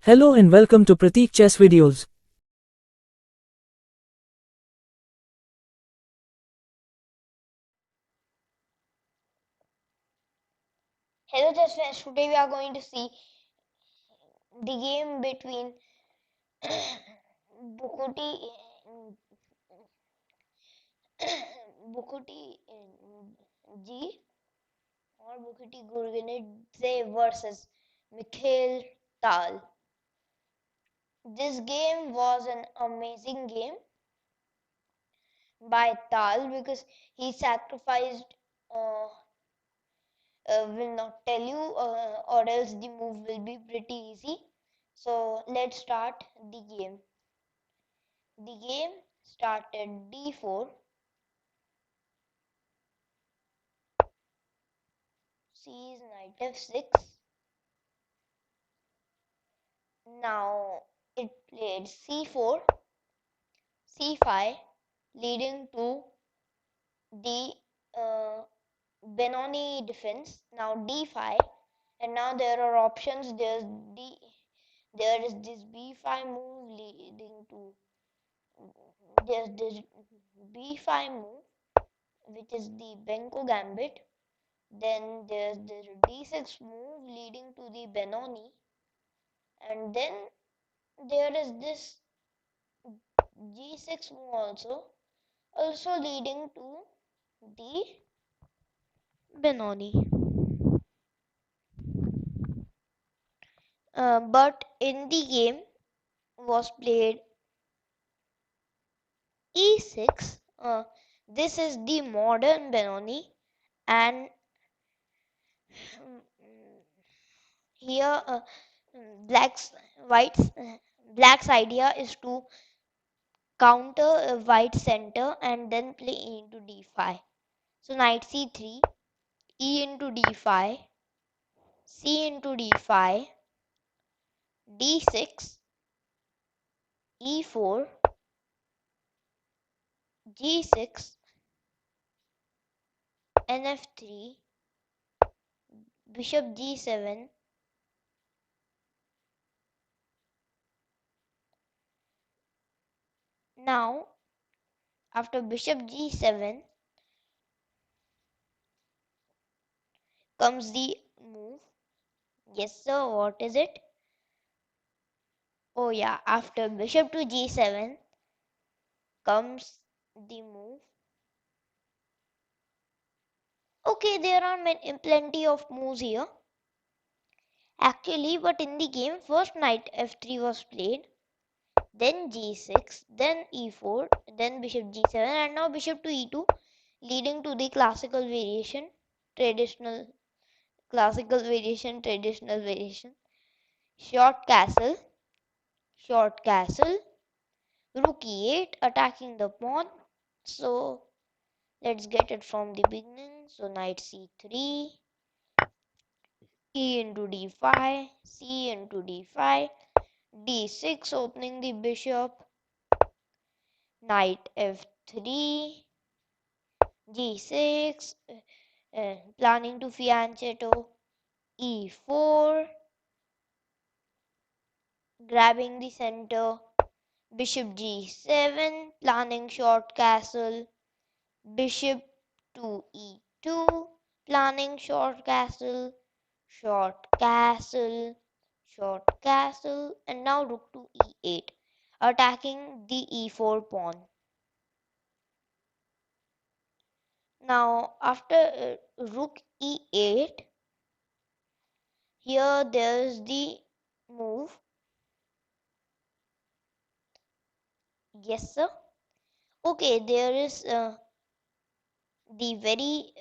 Hello and welcome to Prateek Chess Videos. Hello, chess friends. Today we are going to see the game between Bukuti Bukuti G or Bukuti Gurgendidze versus Mikhail Tal. This game was an amazing game by Tal because he sacrificed. Uh, will not tell you, or else the move will be pretty easy. So let's start the game. The game started d4, sees knight f6. Now it played c4, c5, leading to the uh, benoni defense. Now d5, and now there are options. There is this b5 move leading to there's this b5 move, which is the Benko gambit. Then there's the d6 move leading to the benoni, and then there is this g6 move also leading to the benoni. But in the game was played e6. This is the modern benoni, and here black's white's black's idea is to counter white center and then play into d5. So knight c3, e into d5, c into d5, d6, e4, g6, nf3, bishop g7. Now, after bishop g7 comes the move. Yes, sir, what is it? Oh, yeah, after bishop to g7 comes the move. Okay, there are plenty of moves here. Actually, but in the game, first knight f3 was played, then g6, then e4, then bishop g7, and now bishop to e2, leading to the traditional, traditional variation. Short castle, short castle, rook e8, attacking the pawn. So let's get it from the beginning. So knight c3, e into d5, c into d5, d6, opening the bishop, knight f3, g6, planning to fianchetto, e4, grabbing the center, bishop g7, planning short castle, bishop to e2, planning short castle, short castle, short castle, and now rook to e8, attacking the e4 pawn. Now, after rook e8, here there's the move. Yes, sir. Okay, there is the very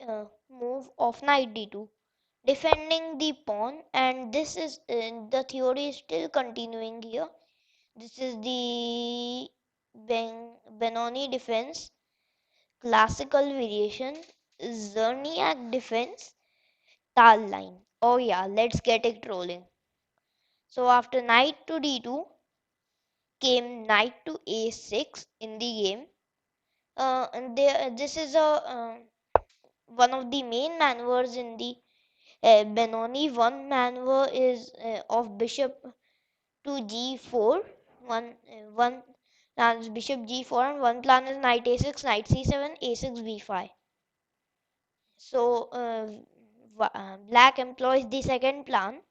move of knight d2, defending the pawn, and this is the theory is still continuing here. This is the Benoni defense, classical variation, Zerniak defense, Tal line. Oh yeah, let's get it rolling. So after knight to d2 came knight to a6 in the game. And this is one of the main maneuvers in the Benoni. One maneuver is of bishop to g4. One plan is bishop g4 and one plan is knight a6, knight c7, a6 b5. So black employs the second plan,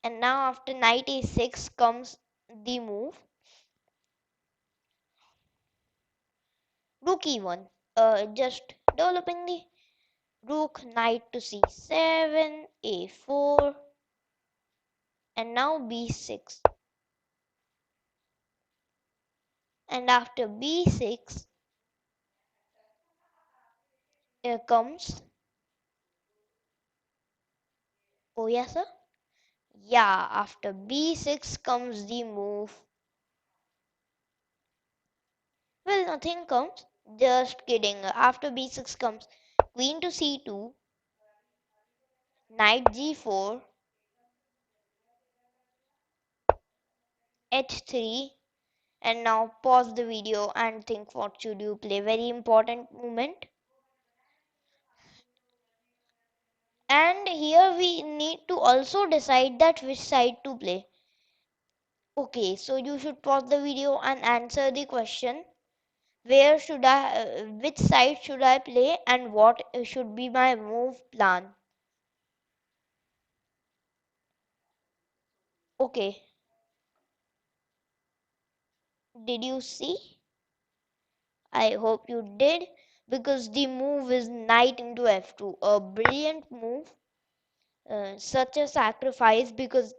and now after knight a6 comes the move rook e1. Just developing the rook, knight to c7, a4, and now b6. And after b6 comes, oh yes sir, yeah, after b6 comes the move, well, nothing comes, just kidding. After b6 comes queen to c2, knight g4, h3, and now pause the video and think what should you play. Very important moment. And here we need to also decide that which side to play. Okay, so you should pause the video and answer the question, where should which side should I play and what should be my move plan. Okay, did you see? I hope you did, because the move is knight into f2, a brilliant move, such a sacrifice, because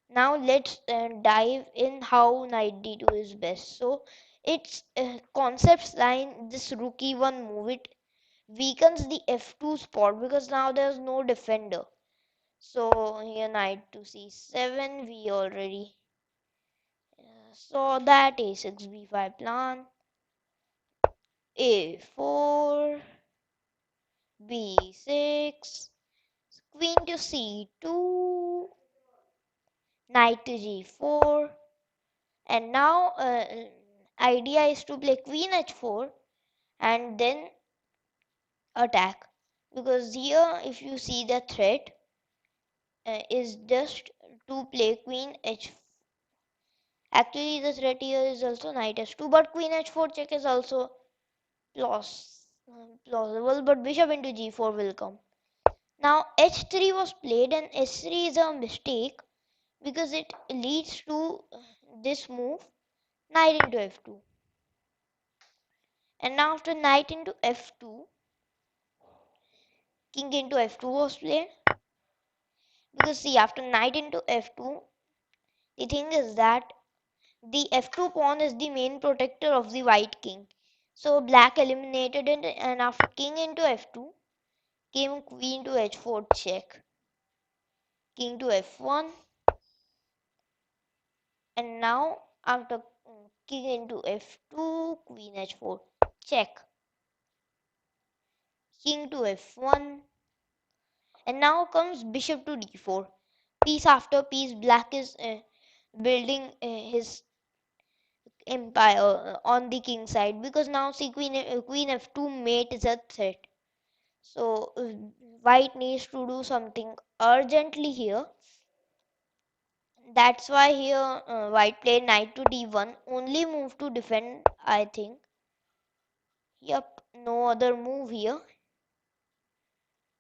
now let's dive in how knight d2 is best. So its concepts line, this rook e1 move, it weakens the f2 spot because now there's no defender. So here knight to c7, we already saw that. a6 b5 plan, a4, b6, queen to c2, knight to g4, and now idea is to play queen h4 and then attack, because here if you see the threat is just to play queen h. Actually the threat here is also knight h2, but queen h4 check is also plausible, but bishop into g4 will come. Now h3 was played, and h3 is a mistake because it leads to this move, knight into f2. And now after knight into f2, king into f2 was played, because see, after knight into f2, the thing is that the f2 pawn is the main protector of the white king. So black eliminated it, and after king into f2 came queen to h4 check, king to f1, and now after king into f2, queen h4 check, king to f1, and now comes bishop to d4. Piece after piece, black is building his empire on the king side, because now see, queen f2 mate is a threat. So white needs to do something urgently here. That's why here white played knight to d1, only move to defend, I think. Yep, no other move here.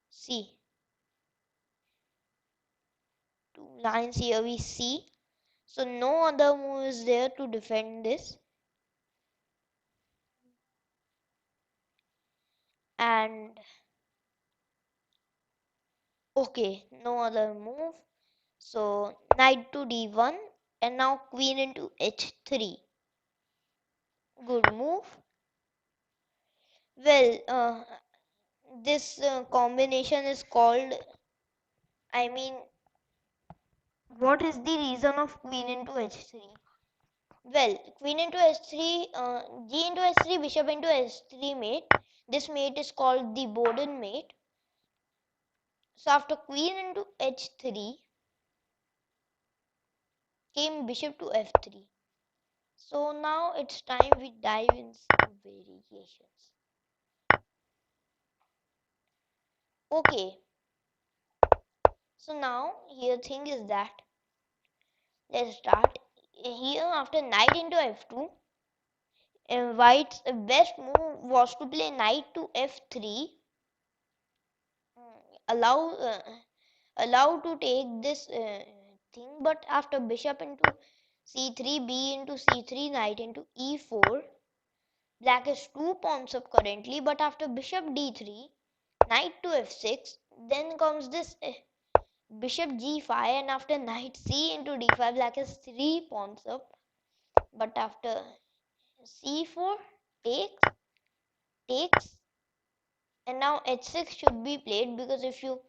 See, two lines here we see. So no other move is there to defend this. And okay, no other move. So knight to d1, and now queen into h3. Good move. Well, this combination is called, I mean, what is the reason of queen into h3? Well, queen into h3, g into h3, bishop into h3 mate. This mate is called the Boden mate. So after queen into h3 came bishop to f3. So now it's time we dive in some variations. Okay, so now here thing is that Let's start. Here, after knight into f2, white's best move was to play knight to f3. Allow allow to take this thing, but after bishop into c3, b into c3, knight into e4, black is 2 pawns up currently, but after bishop d3, knight to f6, then comes this bishop g5, and after knight c into d5, black is 3 pawns up, but after c4 takes, and now h6 should be played, because if you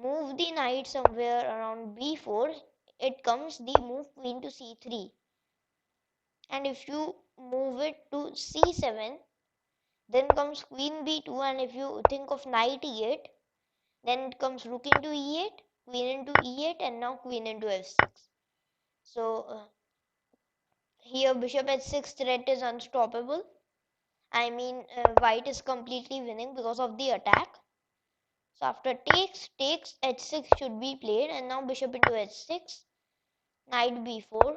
move the knight somewhere around b4, it comes the move queen to c3, and if you move it to c7, then comes queen b2, and if you think of knight e8, then it comes rook into e8, queen into e8, and now queen into f6. So here bishop h6 threat is unstoppable. I mean, white is completely winning because of the attack. So after takes, h6 should be played, and now bishop into h6, knight b4,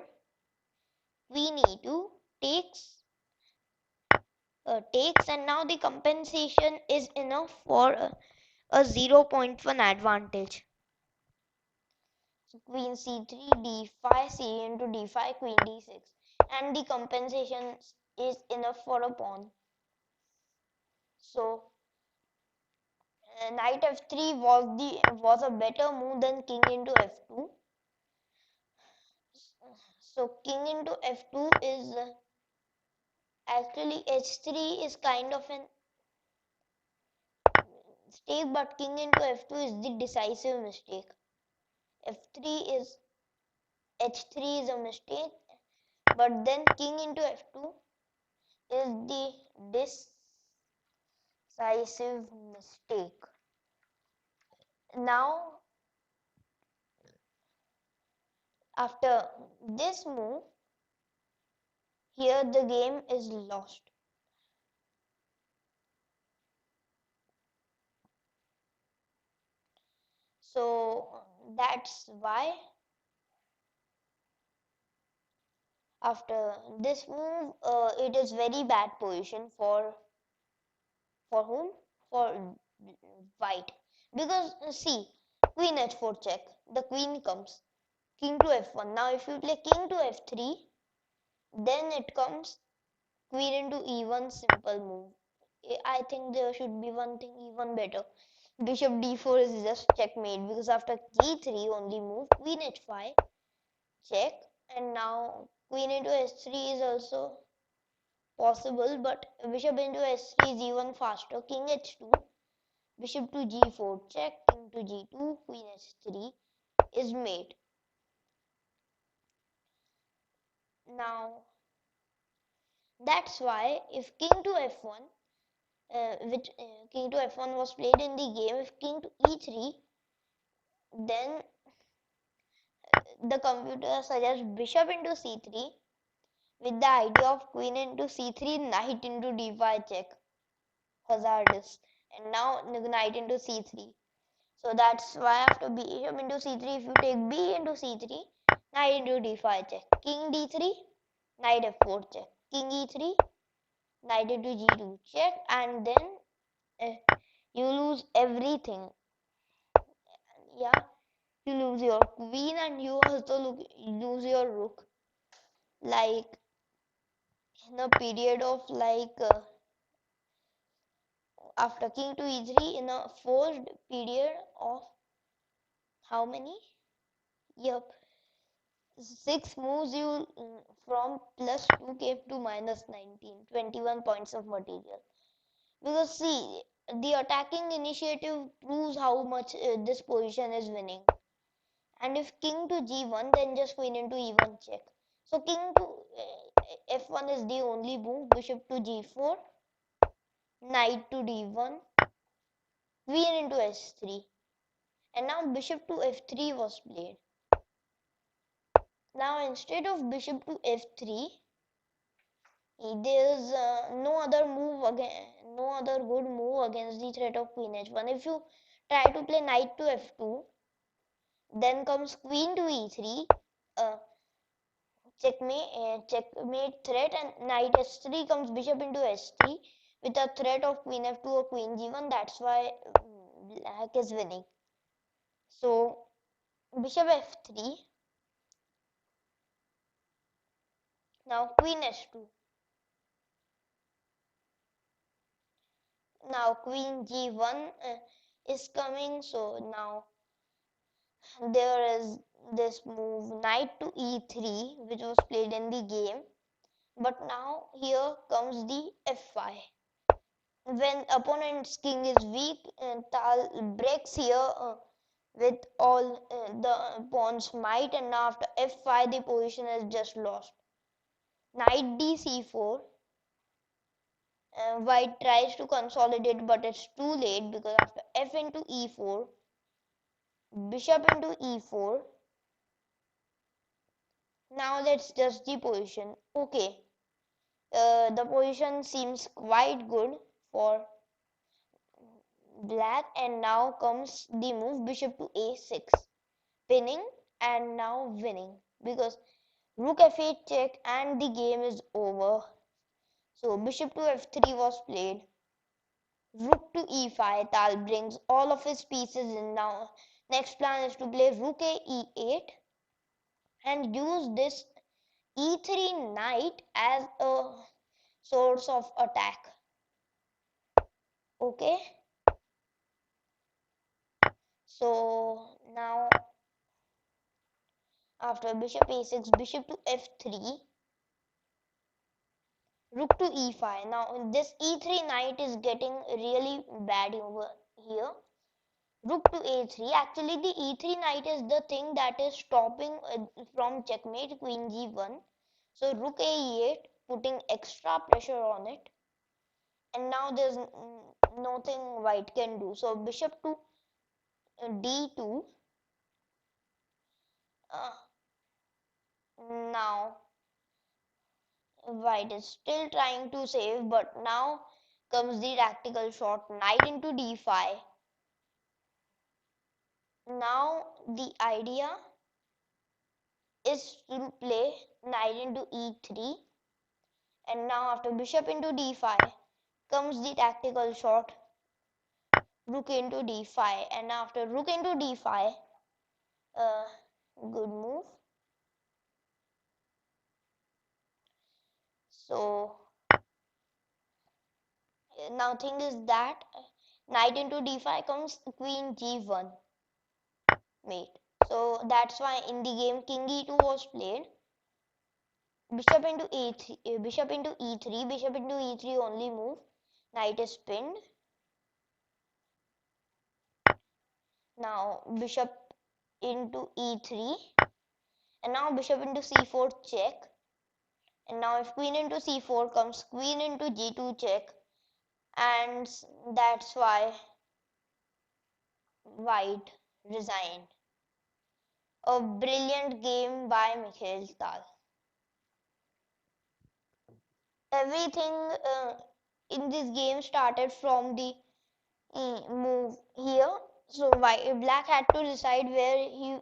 queen e2, takes, and now the compensation is enough for a 0.1 advantage. So queen c3, d5, c into d5, queen d6, and the compensation is enough for a pawn. So knight f3 was a better move than king into f2. So king into f2 is actually h3 is kind of an mistake, but king into f2 is the decisive mistake. f3 is h3 is a mistake, but then king into f2 is the decisive mistake. Now after this move, here the game is lost. So that's why after this move, it is very bad position for whom? For white. Because see, queen h4 check. The queen comes. King to f1. Now if you play king to f3, then it comes queen into e1, simple move. I think there should be one thing even better. Bishop d4 is just checkmate, because after g3 only move, queen h5, check, and now queen into h3 is also possible, but bishop into h3 is even faster. King h2, bishop to g4, check, king to g2, queen h3 is mate. Now that's why if king to f1, which king to f1 was played in the game, if king to e3, then the computer suggests bishop into c3 with the idea of queen into c3, knight into d5 check, hazardous, and now knight into c3. So that's why after bishop into c3, if you take b into c3, knight into d5 check, king d3, knight f4 check, king e3, knight into g2 check, and then you lose everything. Yeah, you lose your queen, and you also lose your rook. Like in a period of after king to e3, in a forced period of how many? Yep, 6 moves, you from +2 came to -19, 21 points of material. Because see, the attacking initiative proves how much this position is winning. And if king to g1, then just queen into e1 check. So king to f1 is the only move. Bishop to g4, knight to d1, queen into h3, and now bishop to f3 was played. Now instead of bishop to f3, there's no other move again, no other good move against the threat of queen h1. If you try to play knight to f2, then comes queen to e3, checkmate threat, and knight s3 comes bishop into s3 with a threat of queen f2 or queen g1. That's why black is winning. So bishop f3, now queen s2, now queen g1 is coming. So now there is this move knight to e3 which was played in the game, but now here comes the f5. When opponent's king is weak, Tal breaks here with all the pawn's might, and now after f5 the position is just lost. Knight d c4. White tries to consolidate, but it's too late because after f into e4, bishop into e4. Now let's judge the position. Okay, the position seems quite good for black, and now comes the move bishop to a6, pinning and now winning because rook f8 check and the game is over. So bishop to f3 was played. Rook to e5. Tal brings all of his pieces in. Now next plan is to play rook a e8 and use this e3 knight as a source of attack. Okay, so now after bishop a6, bishop to f3, rook to e5. Now this e3 knight is getting really bad over here. Rook to a3. Actually the e3 knight is the thing that is stopping from checkmate queen g1. So rook a e8, putting extra pressure on it, and now there's nothing white can do. So bishop to d2. uh, Now white is still trying to save, but now comes the tactical shot, knight into d5. Now the idea is to play knight into e3, and now after bishop into d5 comes the tactical shot, rook into d5, and after rook into d5, uh, good move. So now thing is that knight into d5 comes queen g1 mate. So that's why in the game king e2 was played. Bishop into e3, bishop into e3, bishop into e3 only move. Knight is pinned. Now bishop into e3, and now bishop into c4 check. And now if queen into c4 comes queen into g2 check, and that's why white resigned. A brilliant game by Mikhail Tal. Everything in this game started from the move here. So black had to decide where he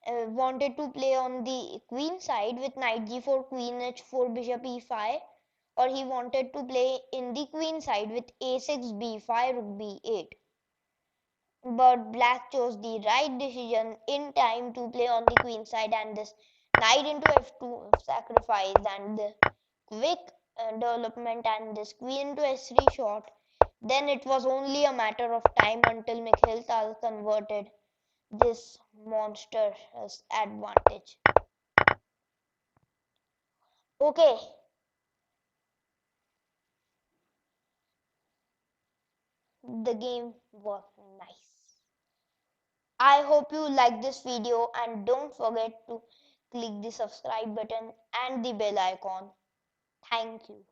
wanted to play on the queen side with knight g4, queen h4, bishop e5, or he wanted to play in the queen side with a6, b5, rook b8. But black chose the right decision in time to play on the queen side, and this knight into f2 sacrifice and the quick development and this queen into s3 shot. Then it was only a matter of time until Mikhail Tal converted this monstrous advantage. Okay, the game was nice. I hope you like this video, and don't forget to click the subscribe button and the bell icon. Thank you.